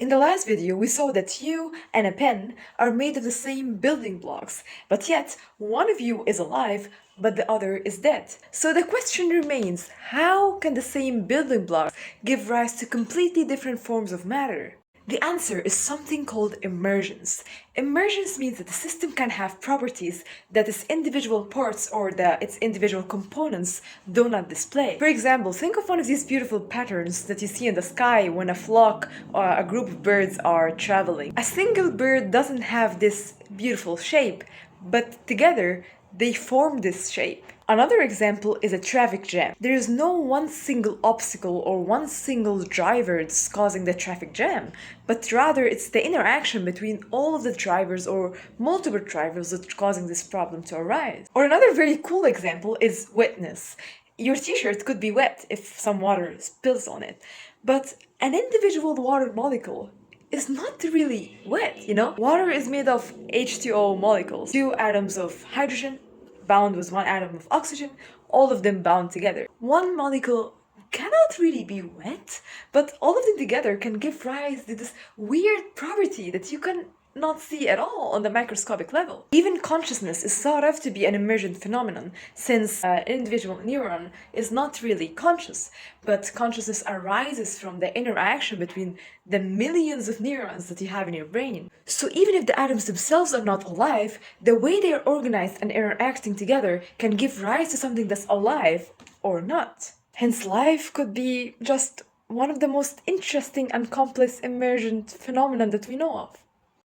In the last video, we saw that you and a pen are made of the same building blocks, but yet one of you is alive, but the other is dead. So the question remains, how can the same building blocks give rise to completely different forms of matter? The answer is something called emergence. Emergence means that the system can have properties that its individual parts or its individual components do not display. For example, think of one of these beautiful patterns that you see in the sky when a flock or a group of birds are traveling. A single bird doesn't have this beautiful shape, but together they form this shape. Another example is a traffic jam. There is no one single obstacle or one single driver that's causing the traffic jam, but rather it's the interaction between all of the drivers or multiple drivers that's causing this problem to arise. Or another very cool example is wetness. Your t-shirt could be wet if some water spills on it, but an individual water molecule is not really wet. Water is made of H2O molecules, two atoms of hydrogen bound with one atom of oxygen, all of them bound together. One molecule cannot really be wet, but all of them together can give rise to this weird property that you can not see at all on the microscopic level. Even consciousness is thought of to be an emergent phenomenon, since an individual neuron is not really conscious, but consciousness arises from the interaction between the millions of neurons that you have in your brain. So even if the atoms themselves are not alive, the way they are organized and interacting together can give rise to something that's alive or not. Hence, life could be just one of the most interesting and complex emergent phenomena that we know of.